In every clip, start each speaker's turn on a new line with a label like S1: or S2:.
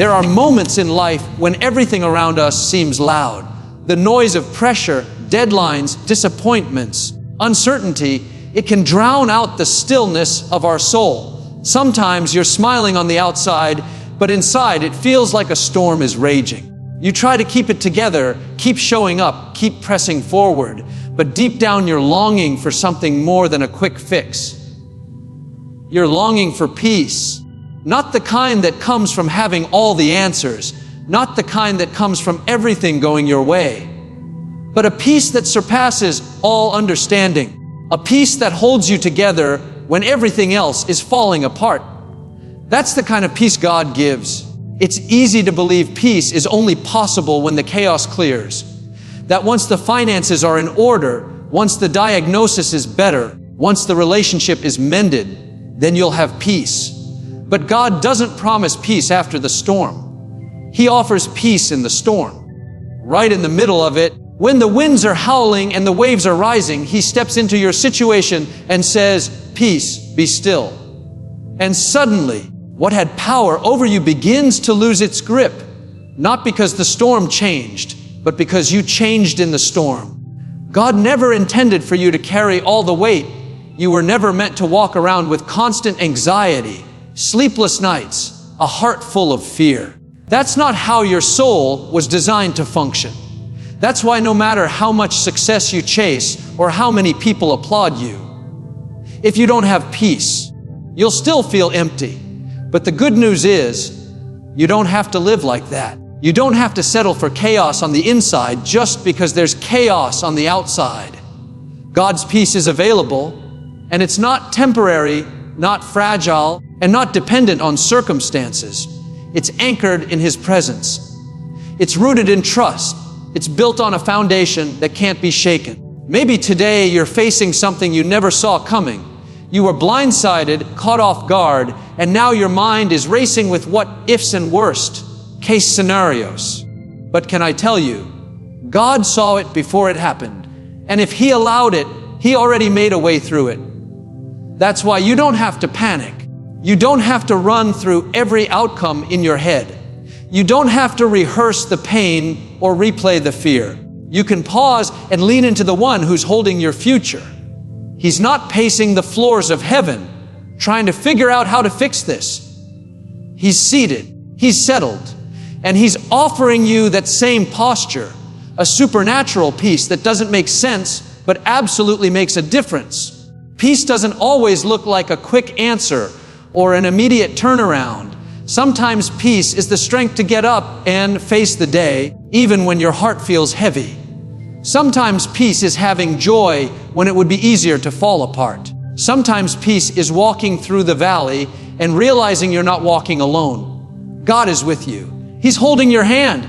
S1: There are moments in life when everything around us seems loud. The noise of pressure, deadlines, disappointments, uncertainty, it can drown out the stillness of our soul. Sometimes you're smiling on the outside, but inside it feels like a storm is raging. You try to keep it together, keep showing up, keep pressing forward, but deep down you're longing for something more than a quick fix. You're longing for peace, not the kind that comes from having all the answers, not the kind that comes from everything going your way, but a peace that surpasses all understanding, a peace that holds you together when everything else is falling apart. That's the kind of peace God gives. It's easy to believe peace is only possible when the chaos clears, that once the finances are in order, once the diagnosis is better, once the relationship is mended, then you'll have peace. But God doesn't promise peace after the storm. He offers peace in the storm. Right in the middle of it, when the winds are howling and the waves are rising, He steps into your situation and says, "Peace, be still." And suddenly, what had power over you begins to lose its grip, not because the storm changed, but because you changed in the storm. God never intended for you to carry all the weight. You were never meant to walk around with constant anxiety, sleepless nights, a heart full of fear. That's not how your soul was designed to function. That's why no matter how much success you chase or how many people applaud you, if you don't have peace, you'll still feel empty. But the good news is, you don't have to live like that. You don't have to settle for chaos on the inside just because there's chaos on the outside. God's peace is available, and it's not temporary, not fragile, and not dependent on circumstances. It's anchored in His presence. It's rooted in trust. It's built on a foundation that can't be shaken. Maybe today you're facing something you never saw coming. You were blindsided, caught off guard, and now your mind is racing with what ifs and worst case scenarios. But can I tell you, God saw it before it happened. And if He allowed it, He already made a way through it. That's why you don't have to panic. You don't have to run through every outcome in your head. You don't have to rehearse the pain or replay the fear. You can pause and lean into the one who's holding your future. He's not pacing the floors of heaven, trying to figure out how to fix this. He's seated, He's settled, and He's offering you that same posture, a supernatural peace that doesn't make sense, but absolutely makes a difference. Peace doesn't always look like a quick answer or an immediate turnaround. Sometimes peace is the strength to get up and face the day, even when your heart feels heavy. Sometimes peace is having joy when it would be easier to fall apart. Sometimes peace is walking through the valley and realizing you're not walking alone. God is with you. He's holding your hand.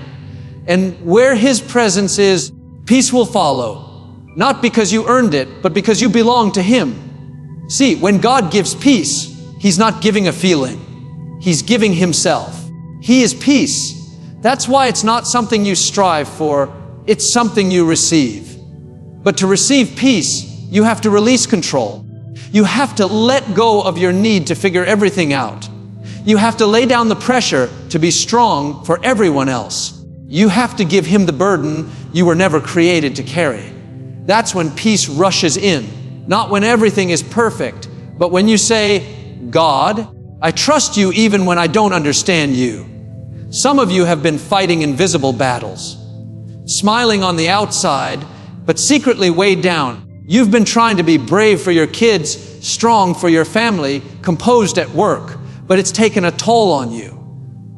S1: And where His presence is, peace will follow. Not because you earned it, but because you belong to Him. See, when God gives peace, He's not giving a feeling. He's giving Himself. He is peace. That's why it's not something you strive for. It's something you receive. But to receive peace, you have to release control. You have to let go of your need to figure everything out. You have to lay down the pressure to be strong for everyone else. You have to give Him the burden you were never created to carry. That's when peace rushes in. Not when everything is perfect, but when you say, "God, I trust You even when I don't understand You." Some of you have been fighting invisible battles, smiling on the outside, but secretly weighed down. You've been trying to be brave for your kids, strong for your family, composed at work, but it's taken a toll on you.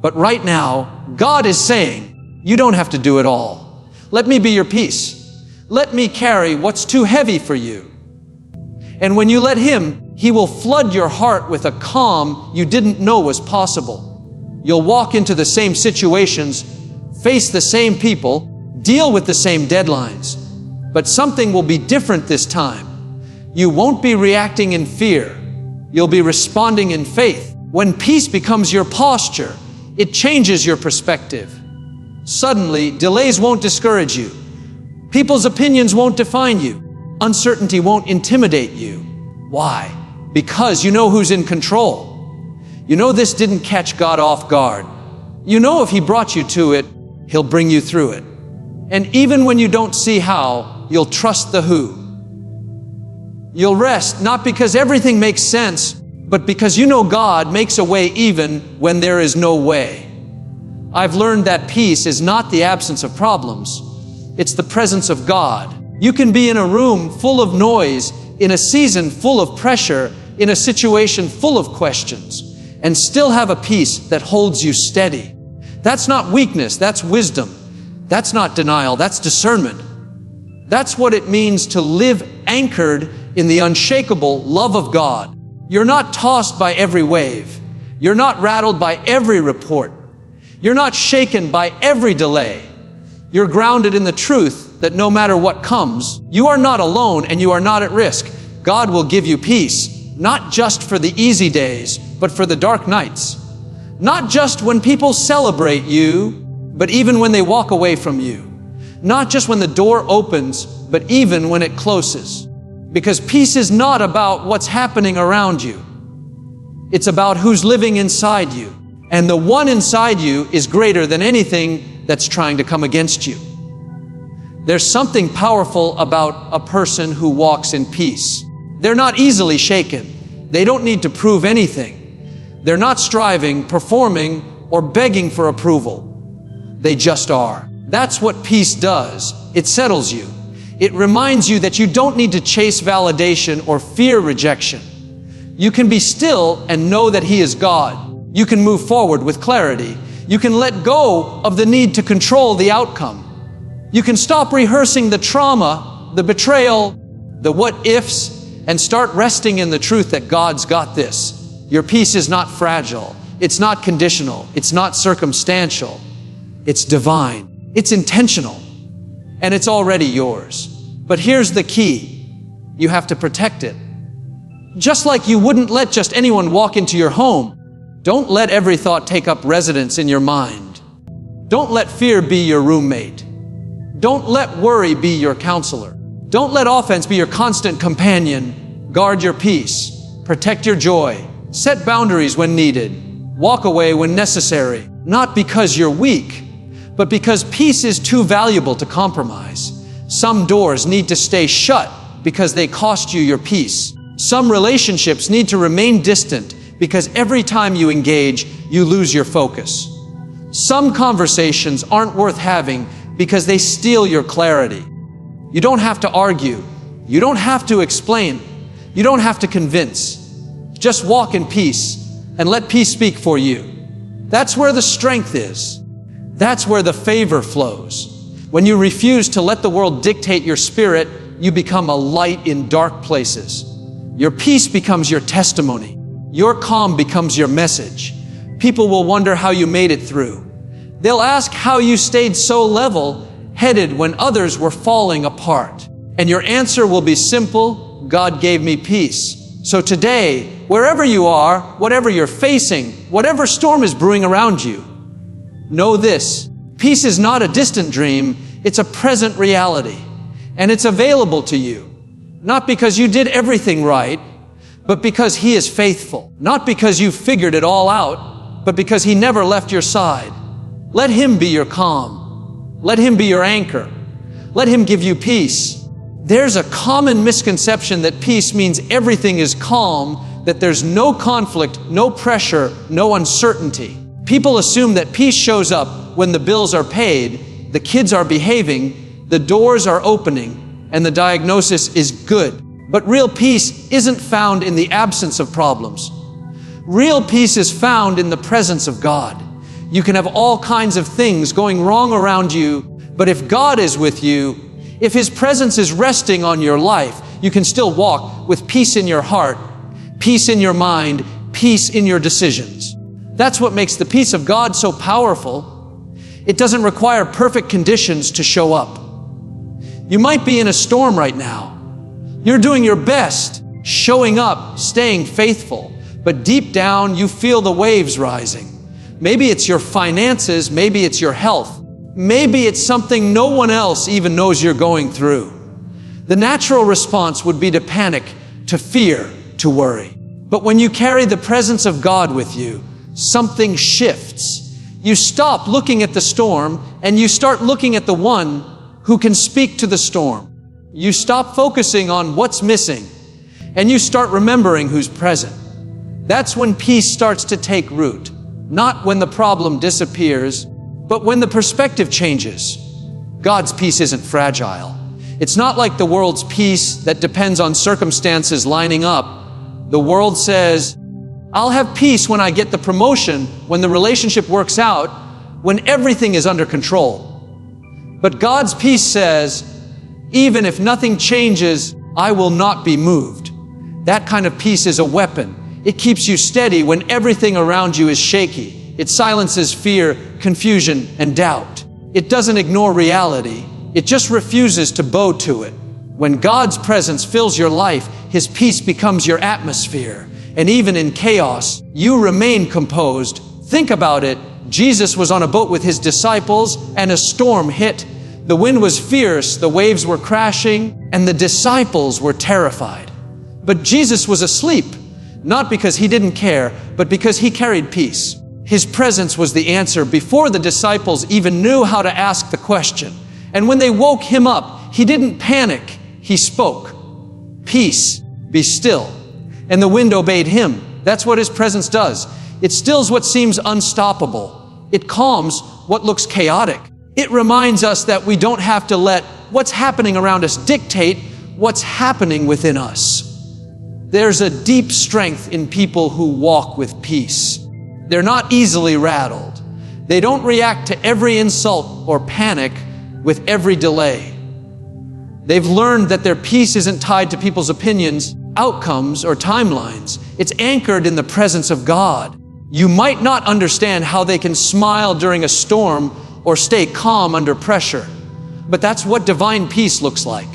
S1: But right now, God is saying, you don't have to do it all. Let me be your peace. Let me carry what's too heavy for you. And when you let Him, He will flood your heart with a calm you didn't know was possible. You'll walk into the same situations, face the same people, deal with the same deadlines. But something will be different this time. You won't be reacting in fear. You'll be responding in faith. When peace becomes your posture, it changes your perspective. Suddenly, delays won't discourage you. People's opinions won't define you. Uncertainty won't intimidate you. Why? Because you know who's in control. You know this didn't catch God off guard. You know if He brought you to it, He'll bring you through it. And even when you don't see how, you'll trust the who. You'll rest, not because everything makes sense, but because you know God makes a way even when there is no way. I've learned that peace is not the absence of problems. It's the presence of God. You can be in a room full of noise, in a season full of pressure, in a situation full of questions, and still have a peace that holds you steady. That's not weakness, that's wisdom. That's not denial, that's discernment. That's what it means to live anchored in the unshakable love of God. You're not tossed by every wave. You're not rattled by every report. You're not shaken by every delay. You're grounded in the truth that no matter what comes, you are not alone and you are not at risk. God will give you peace, not just for the easy days, but for the dark nights. Not just when people celebrate you, but even when they walk away from you. Not just when the door opens, but even when it closes. Because peace is not about what's happening around you. It's about who's living inside you. And the one inside you is greater than anything that's trying to come against you. There's something powerful about a person who walks in peace. They're not easily shaken. They don't need to prove anything. They're not striving, performing, or begging for approval. They just are. That's what peace does. It settles you. It reminds you that you don't need to chase validation or fear rejection. You can be still and know that He is God. You can move forward with clarity. You can let go of the need to control the outcome. You can stop rehearsing the trauma, the betrayal, the what ifs, and start resting in the truth that God's got this. Your peace is not fragile. It's not conditional. It's not circumstantial. It's divine. It's intentional. And it's already yours. But here's the key. You have to protect it. Just like you wouldn't let just anyone walk into your home, don't let every thought take up residence in your mind. Don't let fear be your roommate. Don't let worry be your counselor. Don't let offense be your constant companion. Guard your peace. Protect your joy. Set boundaries when needed. Walk away when necessary. Not because you're weak, but because peace is too valuable to compromise. Some doors need to stay shut because they cost you your peace. Some relationships need to remain distant because every time you engage, you lose your focus. Some conversations aren't worth having because they steal your clarity. You don't have to argue. You don't have to explain. You don't have to convince. Just walk in peace and let peace speak for you. That's where the strength is. That's where the favor flows. When you refuse to let the world dictate your spirit, you become a light in dark places. Your peace becomes your testimony. Your calm becomes your message. People will wonder how you made it through. They'll ask how you stayed so level-headed when others were falling apart. And your answer will be simple: God gave me peace. So today, wherever you are, whatever you're facing, whatever storm is brewing around you, know this: peace is not a distant dream, it's a present reality. And it's available to you, not because you did everything right, but because He is faithful. Not because you figured it all out, but because He never left your side. Let Him be your calm. Let Him be your anchor. Let Him give you peace. There's a common misconception that peace means everything is calm, that there's no conflict, no pressure, no uncertainty. People assume that peace shows up when the bills are paid, the kids are behaving, the doors are opening, and the diagnosis is good. But real peace isn't found in the absence of problems. Real peace is found in the presence of God. You can have all kinds of things going wrong around you, but if God is with you, if His presence is resting on your life, you can still walk with peace in your heart, peace in your mind, peace in your decisions. That's what makes the peace of God so powerful. It doesn't require perfect conditions to show up. You might be in a storm right now. You're doing your best, showing up, staying faithful, but deep down you feel the waves rising. Maybe it's your finances, maybe it's your health, maybe it's something no one else even knows you're going through. The natural response would be to panic, to fear, to worry. But when you carry the presence of God with you, something shifts. You stop looking at the storm and you start looking at the one who can speak to the storm. You stop focusing on what's missing and you start remembering who's present. That's when peace starts to take root. Not when the problem disappears, but when the perspective changes. God's peace isn't fragile. It's not like the world's peace that depends on circumstances lining up. The world says, I'll have peace when I get the promotion, when the relationship works out, when everything is under control. But God's peace says, even if nothing changes, I will not be moved. That kind of peace is a weapon. It keeps you steady when everything around you is shaky. It silences fear, confusion, and doubt. It doesn't ignore reality. It just refuses to bow to it. When God's presence fills your life, His peace becomes your atmosphere. And even in chaos, you remain composed. Think about it. Jesus was on a boat with His disciples and a storm hit. The wind was fierce, the waves were crashing, and the disciples were terrified. But Jesus was asleep, not because He didn't care, but because He carried peace. His presence was the answer before the disciples even knew how to ask the question. And when they woke Him up, He didn't panic. He spoke, "Peace, be still." And the wind obeyed Him. That's what His presence does. It stills what seems unstoppable. It calms what looks chaotic. It reminds us that we don't have to let what's happening around us dictate what's happening within us. There's a deep strength in people who walk with peace. They're not easily rattled. They don't react to every insult or panic with every delay. They've learned that their peace isn't tied to people's opinions, outcomes, or timelines. It's anchored in the presence of God. You might not understand how they can smile during a storm or stay calm under pressure, but that's what divine peace looks like.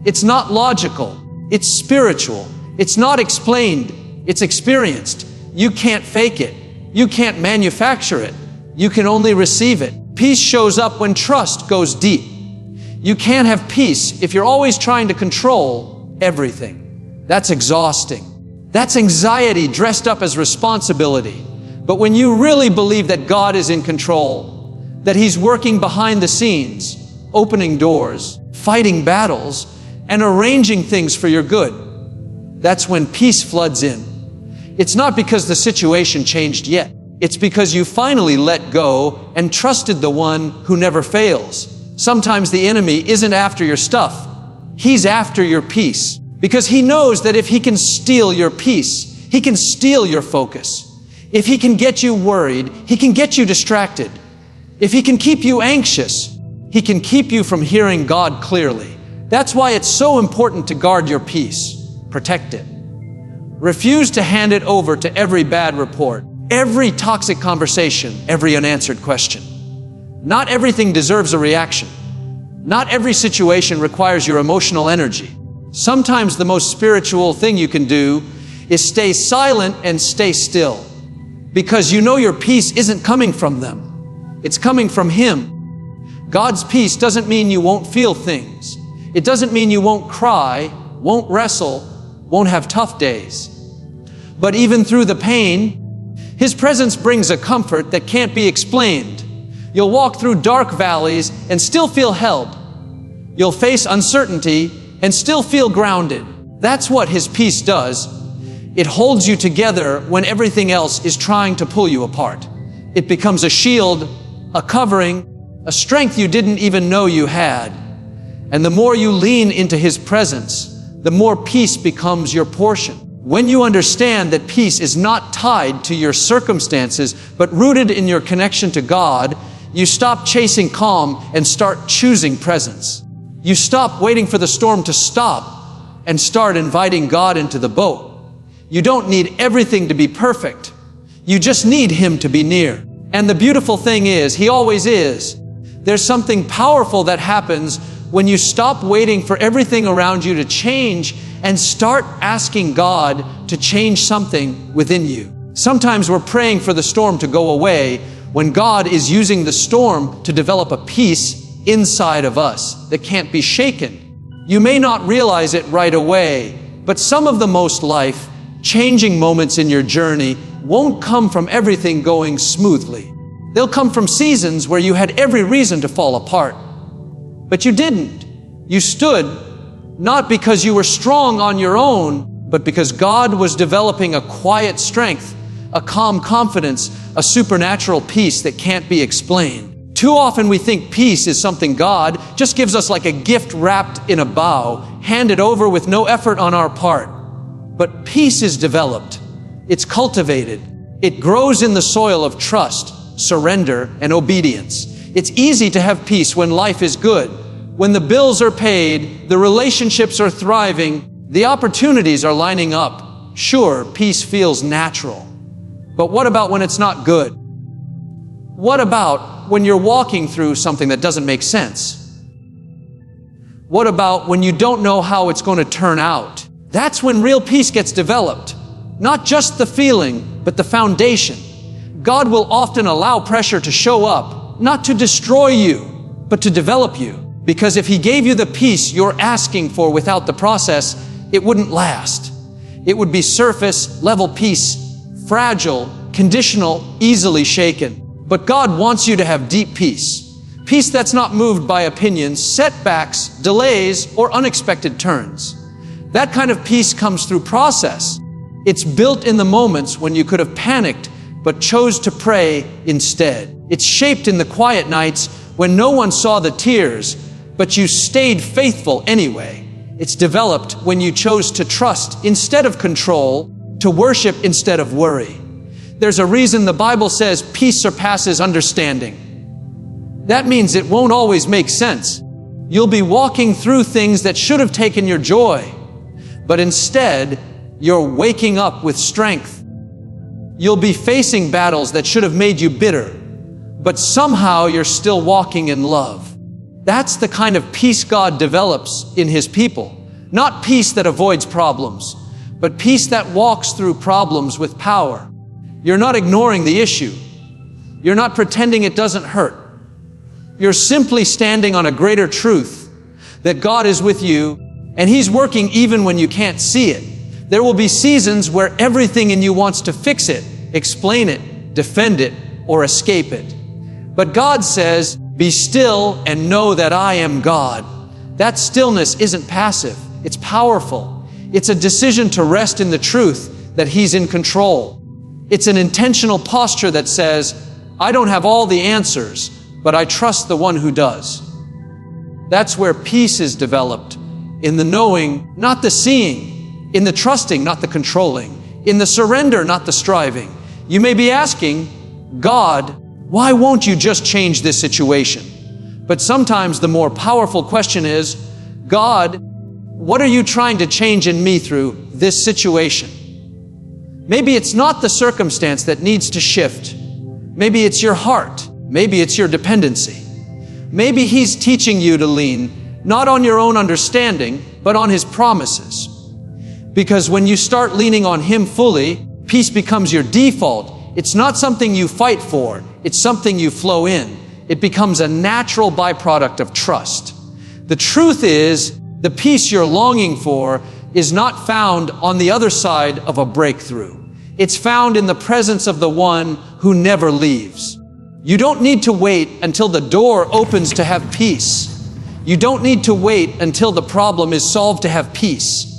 S1: It's not logical. It's spiritual. It's not explained. It's experienced. You can't fake it. You can't manufacture it. You can only receive it. Peace shows up when trust goes deep. You can't have peace if you're always trying to control everything. That's exhausting. That's anxiety dressed up as responsibility. But when you really believe that God is in control, that He's working behind the scenes, opening doors, fighting battles, and arranging things for your good, that's when peace floods in. It's not because the situation changed yet. It's because you finally let go and trusted the one who never fails. Sometimes the enemy isn't after your stuff. He's after your peace. Because he knows that if he can steal your peace, he can steal your focus. If he can get you worried, he can get you distracted. If he can keep you anxious, he can keep you from hearing God clearly. That's why it's so important to guard your peace. Protect it. Refuse to hand it over to every bad report, every toxic conversation, every unanswered question. Not everything deserves a reaction. Not every situation requires your emotional energy. Sometimes the most spiritual thing you can do is stay silent and stay still, because you know your peace isn't coming from them. It's coming from Him. God's peace doesn't mean you won't feel things. It doesn't mean you won't cry, won't wrestle, won't have tough days. But even through the pain, His presence brings a comfort that can't be explained. You'll walk through dark valleys and still feel held. You'll face uncertainty and still feel grounded. That's what His peace does. It holds you together when everything else is trying to pull you apart. It becomes a shield, a covering, a strength you didn't even know you had. And the more you lean into His presence, the more peace becomes your portion. When you understand that peace is not tied to your circumstances, but rooted in your connection to God, you stop chasing calm and start choosing presence. You stop waiting for the storm to stop and start inviting God into the boat. You don't need everything to be perfect. You just need Him to be near. And the beautiful thing is, He always is. There's something powerful that happens when you stop waiting for everything around you to change and start asking God to change something within you. Sometimes we're praying for the storm to go away when God is using the storm to develop a peace inside of us that can't be shaken. You may not realize it right away, but some of the most life-changing moments in your journey won't come from everything going smoothly. They'll come from seasons where you had every reason to fall apart. But you didn't. You stood, not because you were strong on your own, but because God was developing a quiet strength, a calm confidence, a supernatural peace that can't be explained. Too often we think peace is something God just gives us like a gift wrapped in a bow, handed over with no effort on our part. But peace is developed. It's cultivated. It grows in the soil of trust, surrender, and obedience. It's easy to have peace when life is good, when the bills are paid, the relationships are thriving, the opportunities are lining up. Sure, peace feels natural. But what about when it's not good? What about when you're walking through something that doesn't make sense? What about when you don't know how it's going to turn out? That's when real peace gets developed. Not just the feeling, but the foundation. God will often allow pressure to show up, not to destroy you, but to develop you. Because if He gave you the peace you're asking for without the process, it wouldn't last. It would be surface level peace, fragile, conditional, easily shaken. But God wants you to have deep peace. Peace that's not moved by opinions, setbacks, delays, or unexpected turns. That kind of peace comes through process. It's built in the moments when you could have panicked but chose to pray instead. It's shaped in the quiet nights when no one saw the tears, but you stayed faithful anyway. It's developed when you chose to trust instead of control, to worship instead of worry. There's a reason the Bible says peace surpasses understanding. That means it won't always make sense. You'll be walking through things that should have taken your joy, but instead, you're waking up with strength. You'll be facing battles that should have made you bitter, but somehow you're still walking in love. That's the kind of peace God develops in His people. Not peace that avoids problems, but peace that walks through problems with power. You're not ignoring the issue. You're not pretending it doesn't hurt. You're simply standing on a greater truth, that God is with you, and He's working even when you can't see it. There will be seasons where everything in you wants to fix it, explain it, defend it, or escape it. But God says, be still and know that I am God. That stillness isn't passive, it's powerful. It's a decision to rest in the truth that He's in control. It's an intentional posture that says, I don't have all the answers, but I trust the one who does. That's where peace is developed, in the knowing, not the seeing, in the trusting, not the controlling, in the surrender, not the striving. You may be asking, God, why won't you just change this situation? But sometimes the more powerful question is, God, what are you trying to change in me through this situation? Maybe it's not the circumstance that needs to shift. Maybe it's your heart. Maybe it's your dependency. Maybe He's teaching you to lean not on your own understanding, but on His promises. Because when you start leaning on Him fully, peace becomes your default. It's not something you fight for. It's something you flow in. It becomes a natural byproduct of trust. The truth is, the peace you're longing for is not found on the other side of a breakthrough. It's found in the presence of the one who never leaves. You don't need to wait until the door opens to have peace. You don't need to wait until the problem is solved to have peace.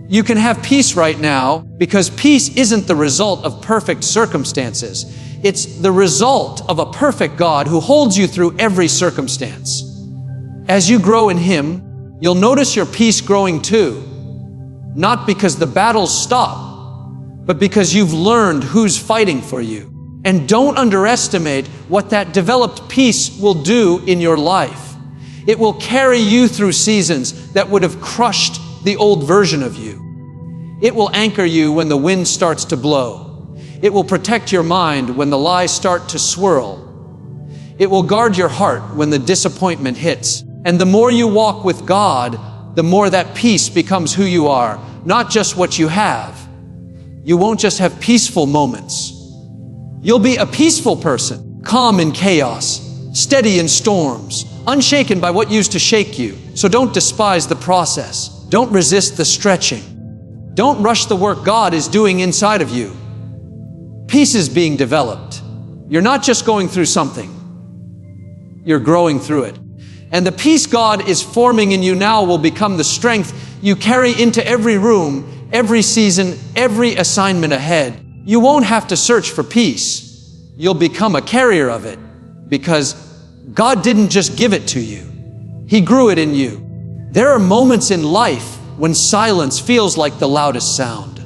S1: You can have peace right now because peace isn't the result of perfect circumstances. It's the result of a perfect God who holds you through every circumstance. As you grow in Him, you'll notice your peace growing too. Not because the battles stop, but because you've learned who's fighting for you. And don't underestimate what that developed peace will do in your life. It will carry you through seasons that would have crushed the old version of you. It will anchor you when the wind starts to blow. It will protect your mind when the lies start to swirl. It will guard your heart when the disappointment hits. And the more you walk with God, the more that peace becomes who you are, not just what you have. You won't just have peaceful moments. You'll be a peaceful person, calm in chaos, steady in storms, unshaken by what used to shake you. So don't despise the process. Don't resist the stretching. Don't rush the work God is doing inside of you. Peace is being developed. You're not just going through something. You're growing through it. And the peace God is forming in you now will become the strength you carry into every room, every season, every assignment ahead. You won't have to search for peace. You'll become a carrier of it because God didn't just give it to you. He grew it in you. There are moments in life when silence feels like the loudest sound,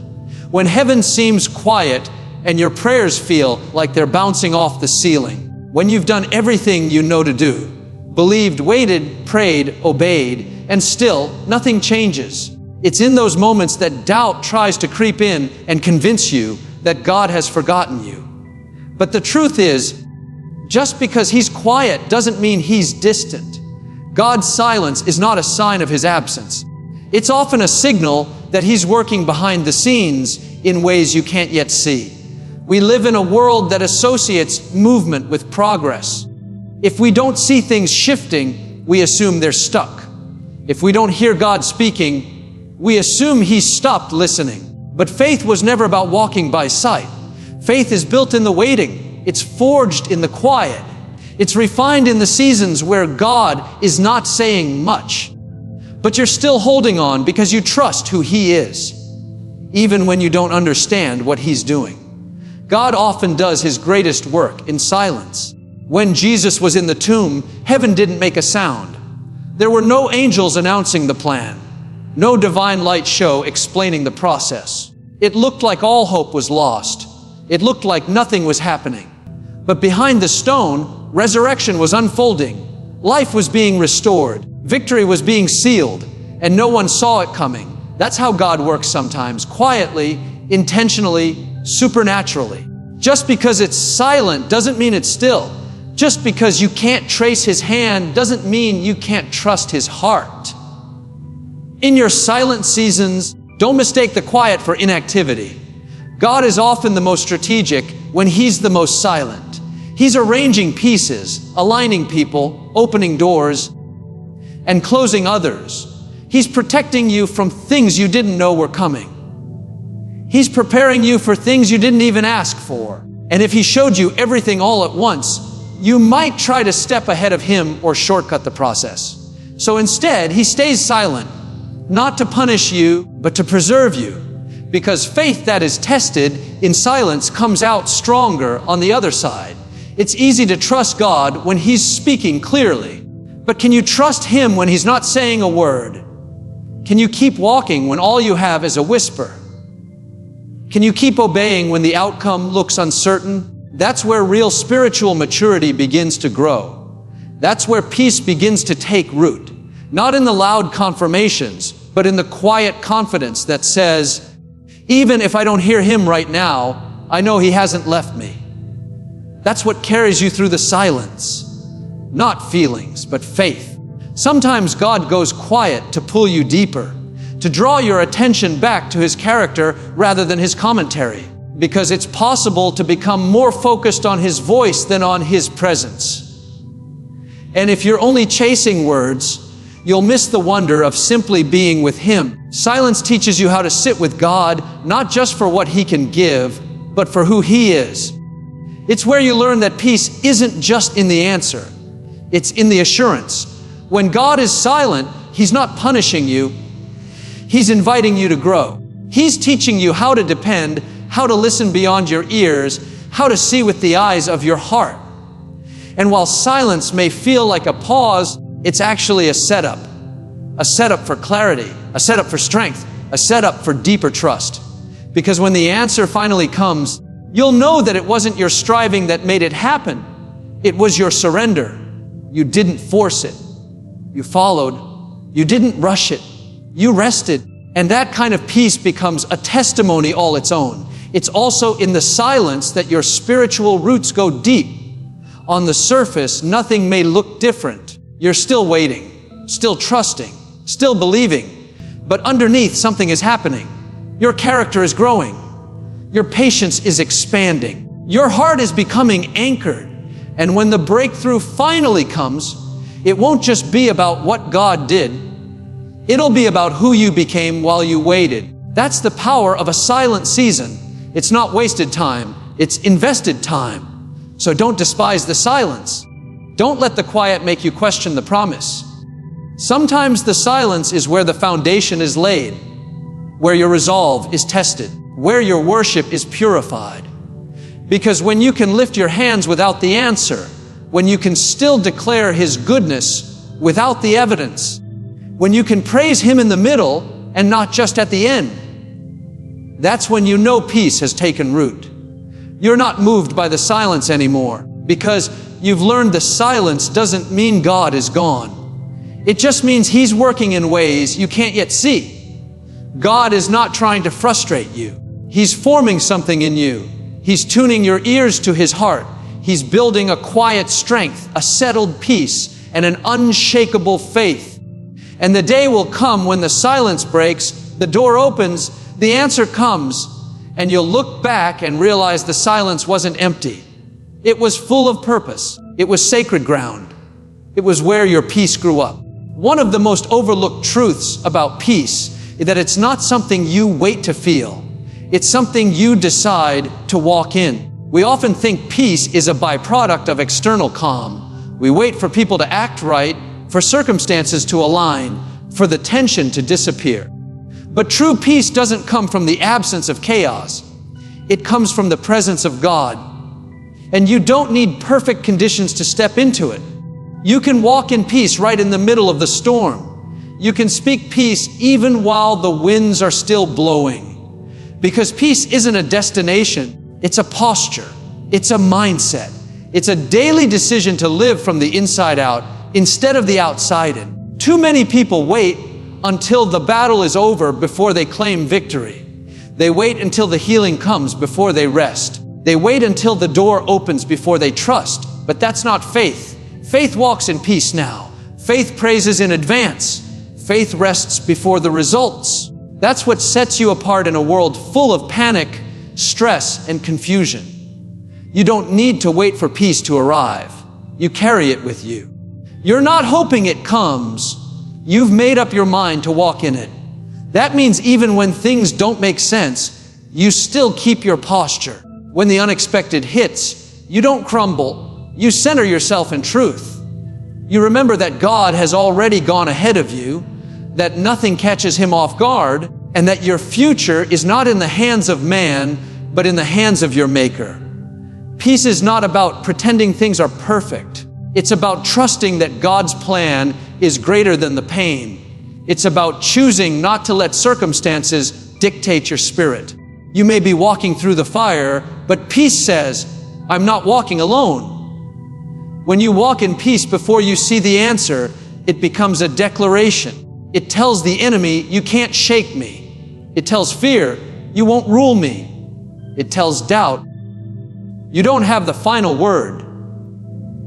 S1: when heaven seems quiet and your prayers feel like they're bouncing off the ceiling, when you've done everything you know to do, believed, waited, prayed, obeyed, and still nothing changes. It's in those moments that doubt tries to creep in and convince you that God has forgotten you. But the truth is, just because He's quiet doesn't mean He's distant. God's silence is not a sign of His absence. It's often a signal that He's working behind the scenes in ways you can't yet see. We live in a world that associates movement with progress. If we don't see things shifting, we assume they're stuck. If we don't hear God speaking, we assume He's stopped listening. But faith was never about walking by sight. Faith is built in the waiting. It's forged in the quiet. It's refined in the seasons where God is not saying much. But you're still holding on because you trust who He is, even when you don't understand what He's doing. God often does His greatest work in silence. When Jesus was in the tomb, heaven didn't make a sound. There were no angels announcing the plan, no divine light show explaining the process. It looked like all hope was lost. It looked like nothing was happening. But behind the stone, resurrection was unfolding. Life was being restored. Victory was being sealed, and no one saw it coming. That's how God works sometimes, quietly, intentionally, supernaturally. Just because it's silent doesn't mean it's still. Just because you can't trace His hand doesn't mean you can't trust His heart. In your silent seasons, don't mistake the quiet for inactivity. God is often the most strategic when He's the most silent. He's arranging pieces, aligning people, opening doors, and closing others. He's protecting you from things you didn't know were coming. He's preparing you for things you didn't even ask for. And if He showed you everything all at once, you might try to step ahead of Him or shortcut the process. So instead, He stays silent, not to punish you, but to preserve you. Because faith that is tested in silence comes out stronger on the other side. It's easy to trust God when He's speaking clearly. But can you trust Him when He's not saying a word? Can you keep walking when all you have is a whisper? Can you keep obeying when the outcome looks uncertain? That's where real spiritual maturity begins to grow. That's where peace begins to take root. Not in the loud confirmations, but in the quiet confidence that says, even if I don't hear Him right now, I know He hasn't left me. That's what carries you through the silence. Not feelings, but faith. Sometimes God goes quiet to pull you deeper, to draw your attention back to His character rather than His commentary, because it's possible to become more focused on His voice than on His presence. And if you're only chasing words, you'll miss the wonder of simply being with Him. Silence teaches you how to sit with God, not just for what He can give, but for who He is. It's where you learn that peace isn't just in the answer. It's in the assurance. When God is silent, He's not punishing you. He's inviting you to grow. He's teaching you how to depend, how to listen beyond your ears, how to see with the eyes of your heart. And while silence may feel like a pause, it's actually a setup for clarity, a setup for strength, a setup for deeper trust. Because when the answer finally comes, you'll know that it wasn't your striving that made it happen. It was your surrender. You didn't force it. You followed. You didn't rush it. You rested. And that kind of peace becomes a testimony all its own. It's also in the silence that your spiritual roots go deep. On the surface, nothing may look different. You're still waiting, still trusting, still believing. But underneath, something is happening. Your character is growing. Your patience is expanding. Your heart is becoming anchored. And when the breakthrough finally comes, it won't just be about what God did. It'll be about who you became while you waited. That's the power of a silent season. It's not wasted time. It's invested time. So don't despise the silence. Don't let the quiet make you question the promise. Sometimes the silence is where the foundation is laid, where your resolve is tested, where your worship is purified. Because when you can lift your hands without the answer, when you can still declare His goodness without the evidence, when you can praise Him in the middle and not just at the end, that's when you know peace has taken root. You're not moved by the silence anymore, because you've learned the silence doesn't mean God is gone. It just means He's working in ways you can't yet see. God is not trying to frustrate you. He's forming something in you. He's tuning your ears to His heart. He's building a quiet strength, a settled peace, and an unshakable faith. And the day will come when the silence breaks, the door opens, the answer comes, and you'll look back and realize the silence wasn't empty. It was full of purpose. It was sacred ground. It was where your peace grew up. One of the most overlooked truths about peace is that it's not something you wait to feel. It's something you decide to walk in. We often think peace is a byproduct of external calm. We wait for people to act right, for circumstances to align, for the tension to disappear. But true peace doesn't come from the absence of chaos. It comes from the presence of God. And you don't need perfect conditions to step into it. You can walk in peace right in the middle of the storm. You can speak peace even while the winds are still blowing. Because peace isn't a destination, it's a posture, it's a mindset. It's a daily decision to live from the inside out instead of the outside in. Too many people wait until the battle is over before they claim victory. They wait until the healing comes before they rest. They wait until the door opens before they trust. But that's not faith. Faith walks in peace now. Faith praises in advance. Faith rests before the results. That's what sets you apart in a world full of panic, stress, and confusion. You don't need to wait for peace to arrive. You carry it with you. You're not hoping it comes. You've made up your mind to walk in it. That means even when things don't make sense, you still keep your posture. When the unexpected hits, you don't crumble. You center yourself in truth. You remember that God has already gone ahead of you, that nothing catches Him off guard, and that your future is not in the hands of man, but in the hands of your Maker. Peace is not about pretending things are perfect. It's about trusting that God's plan is greater than the pain. It's about choosing not to let circumstances dictate your spirit. You may be walking through the fire, but peace says, I'm not walking alone. When you walk in peace before you see the answer, it becomes a declaration. It tells the enemy, you can't shake me. It tells fear, you won't rule me. It tells doubt, you don't have the final word.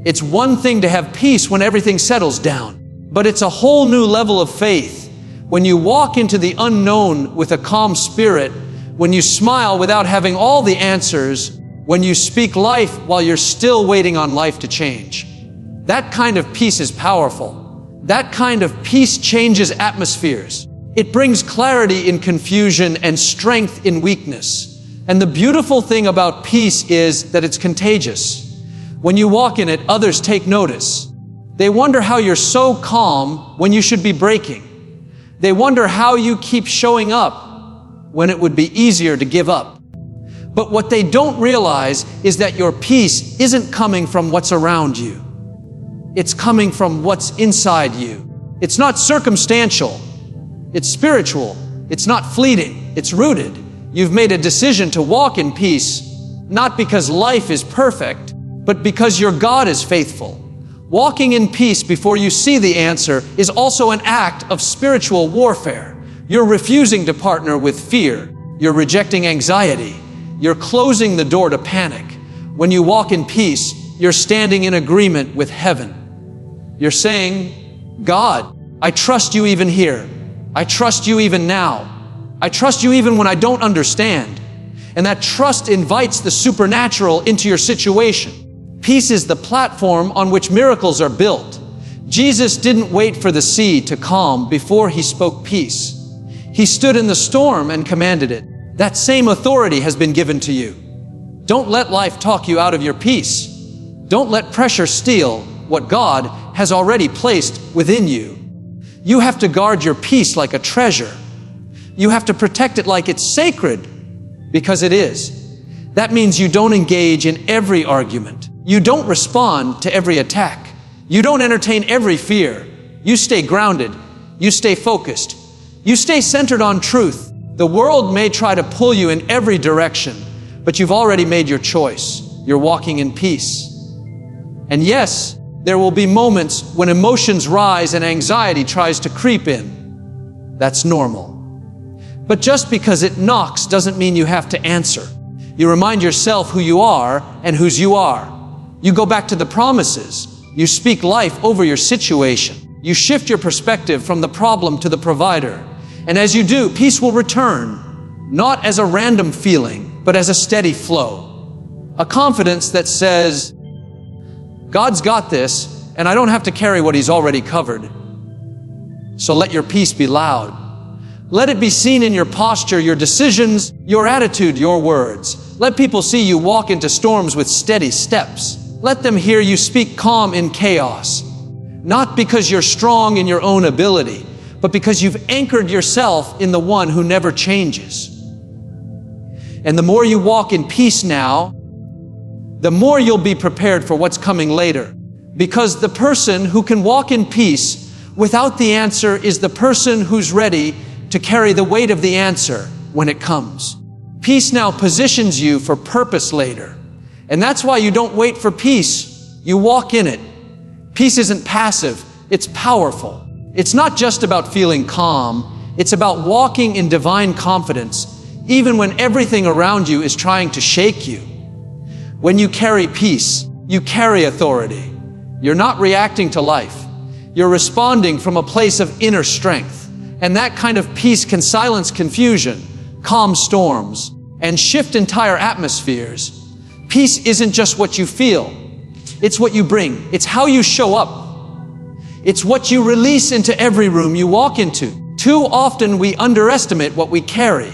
S1: It's one thing to have peace when everything settles down, but it's a whole new level of faith when you walk into the unknown with a calm spirit, when you smile without having all the answers, when you speak life while you're still waiting on life to change. That kind of peace is powerful. That kind of peace changes atmospheres. It brings clarity in confusion and strength in weakness. And the beautiful thing about peace is that it's contagious. When you walk in it, others take notice. They wonder how you're so calm when you should be breaking. They wonder how you keep showing up when it would be easier to give up. But what they don't realize is that your peace isn't coming from what's around you. It's coming from what's inside you. It's not circumstantial. It's spiritual. It's not fleeting. It's rooted. You've made a decision to walk in peace, not because life is perfect, but because your God is faithful. Walking in peace before you see the answer is also an act of spiritual warfare. You're refusing to partner with fear. You're rejecting anxiety. You're closing the door to panic. When you walk in peace, you're standing in agreement with heaven. You're saying, God, I trust you even here. I trust you even now. I trust you even when I don't understand. And that trust invites the supernatural into your situation. Peace is the platform on which miracles are built. Jesus didn't wait for the sea to calm before He spoke peace. He stood in the storm and commanded it. That same authority has been given to you. Don't let life talk you out of your peace. Don't let pressure steal what God has already placed within you. You have to guard your peace like a treasure. You have to protect it like it's sacred, because it is. That means you don't engage in every argument. You don't respond to every attack. You don't entertain every fear. You stay grounded. You stay focused. You stay centered on truth. The world may try to pull you in every direction, but you've already made your choice. You're walking in peace. And yes, there will be moments when emotions rise and anxiety tries to creep in. That's normal. But just because it knocks doesn't mean you have to answer. You remind yourself who you are and whose you are. You go back to the promises. You speak life over your situation. You shift your perspective from the problem to the provider. And as you do, peace will return, not as a random feeling, but as a steady flow. A confidence that says, God's got this, and I don't have to carry what He's already covered. So let your peace be loud. Let it be seen in your posture, your decisions, your attitude, your words. Let people see you walk into storms with steady steps. Let them hear you speak calm in chaos. Not because you're strong in your own ability, but because you've anchored yourself in the one who never changes. And the more you walk in peace now, the more you'll be prepared for what's coming later. Because the person who can walk in peace without the answer is the person who's ready to carry the weight of the answer when it comes. Peace now positions you for purpose later. And that's why you don't wait for peace. You walk in it. Peace isn't passive. It's powerful. It's not just about feeling calm. It's about walking in divine confidence, even when everything around you is trying to shake you. When you carry peace, you carry authority. You're not reacting to life. You're responding from a place of inner strength. And that kind of peace can silence confusion, calm storms, and shift entire atmospheres. Peace isn't just what you feel. It's what you bring. It's how you show up. It's what you release into every room you walk into. Too often we underestimate what we carry.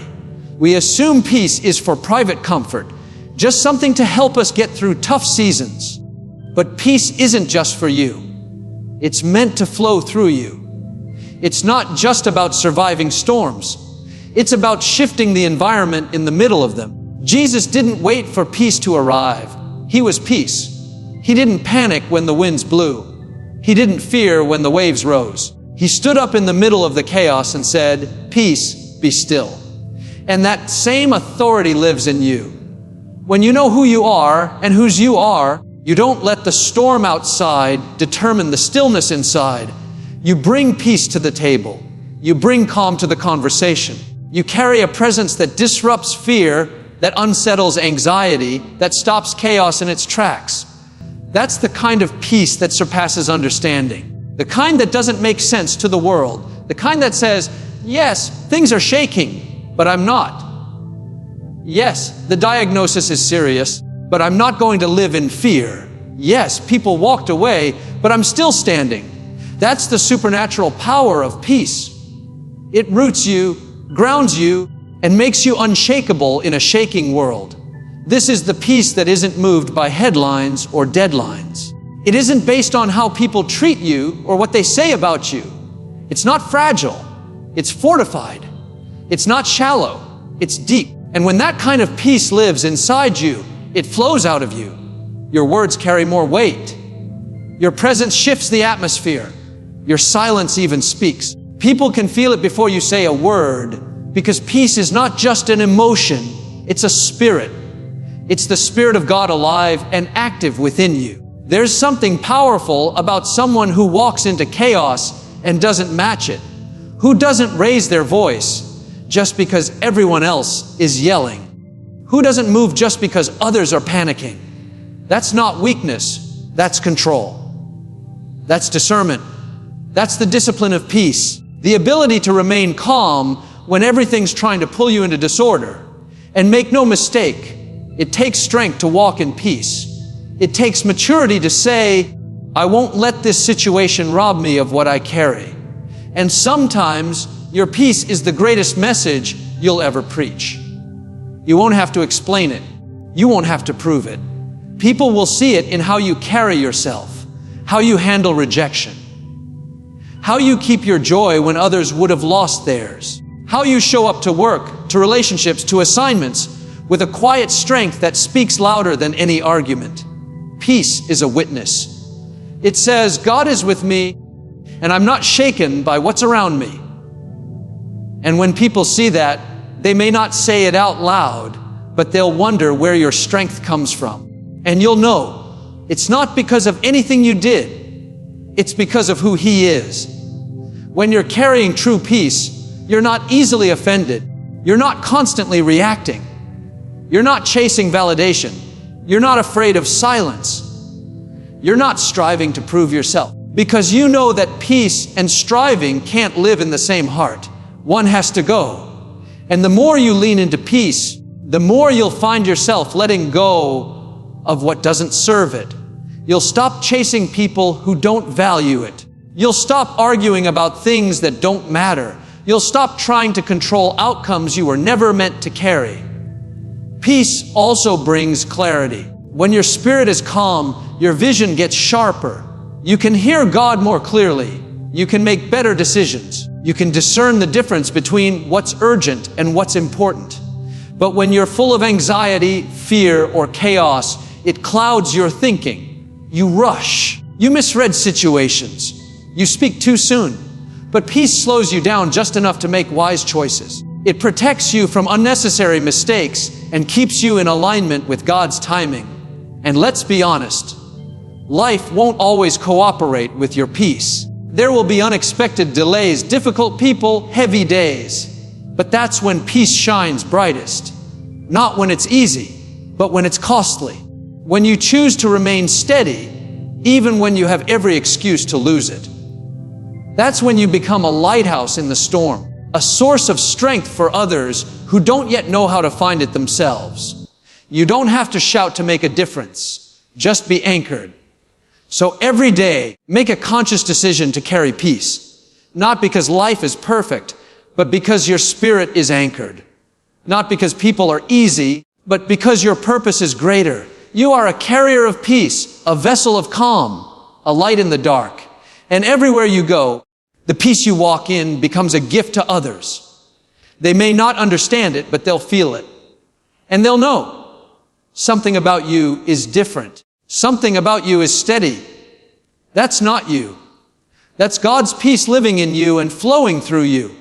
S1: We assume peace is for private comfort, just something to help us get through tough seasons. But peace isn't just for you. It's meant to flow through you. It's not just about surviving storms. It's about shifting the environment in the middle of them. Jesus didn't wait for peace to arrive. He was peace. He didn't panic when the winds blew. He didn't fear when the waves rose. He stood up in the middle of the chaos and said, "Peace, be still." And that same authority lives in you. When you know who you are and whose you are, you don't let the storm outside determine the stillness inside. You bring peace to the table. You bring calm to the conversation. You carry a presence that disrupts fear, that unsettles anxiety, that stops chaos in its tracks. That's the kind of peace that surpasses understanding. The kind that doesn't make sense to the world. The kind that says, yes, things are shaking, but I'm not. Yes, the diagnosis is serious, but I'm not going to live in fear. Yes, people walked away, but I'm still standing. That's the supernatural power of peace. It roots you, grounds you, and makes you unshakable in a shaking world. This is the peace that isn't moved by headlines or deadlines. It isn't based on how people treat you or what they say about you. It's not fragile. It's fortified. It's not shallow. It's deep. And when that kind of peace lives inside you, it flows out of you. Your words carry more weight. Your presence shifts the atmosphere. Your silence even speaks. People can feel it before you say a word, because peace is not just an emotion, it's a spirit. It's the Spirit of God alive and active within you. There's something powerful about someone who walks into chaos and doesn't match it, who doesn't raise their voice just because everyone else is yelling, who doesn't move just because others are panicking. That's not weakness, that's control. That's discernment. That's the discipline of peace, the ability to remain calm when everything's trying to pull you into disorder. And make no mistake, it takes strength to walk in peace. It takes maturity to say, I won't let this situation rob me of what I carry. And sometimes your peace is the greatest message you'll ever preach. You won't have to explain it. You won't have to prove it. People will see it in how you carry yourself, how you handle rejection, how you keep your joy when others would have lost theirs, how you show up to work, to relationships, to assignments with a quiet strength that speaks louder than any argument. Peace is a witness. It says, God is with me, and I'm not shaken by what's around me. And when people see that, they may not say it out loud, but they'll wonder where your strength comes from. And you'll know it's not because of anything you did. It's because of who He is. When you're carrying true peace, you're not easily offended. You're not constantly reacting. You're not chasing validation. You're not afraid of silence. You're not striving to prove yourself. Because you know that peace and striving can't live in the same heart. One has to go. And the more you lean into peace, the more you'll find yourself letting go of what doesn't serve it. You'll stop chasing people who don't value it. You'll stop arguing about things that don't matter. You'll stop trying to control outcomes you were never meant to carry. Peace also brings clarity. When your spirit is calm, your vision gets sharper. You can hear God more clearly. You can make better decisions. You can discern the difference between what's urgent and what's important. But when you're full of anxiety, fear, or chaos, it clouds your thinking. You rush. You misread situations. You speak too soon. But peace slows you down just enough to make wise choices. It protects you from unnecessary mistakes and keeps you in alignment with God's timing. And let's be honest, life won't always cooperate with your peace. There will be unexpected delays, difficult people, heavy days. But that's when peace shines brightest. Not when it's easy, but when it's costly. When you choose to remain steady, even when you have every excuse to lose it. That's when you become a lighthouse in the storm, a source of strength for others who don't yet know how to find it themselves. You don't have to shout to make a difference. Just be anchored. So every day, make a conscious decision to carry peace. Not because life is perfect, but because your spirit is anchored. Not because people are easy, but because your purpose is greater. You are a carrier of peace, a vessel of calm, a light in the dark. And everywhere you go, the peace you walk in becomes a gift to others. They may not understand it, but they'll feel it. And they'll know something about you is different. Something about you is steady. That's not you. That's God's peace living in you and flowing through you.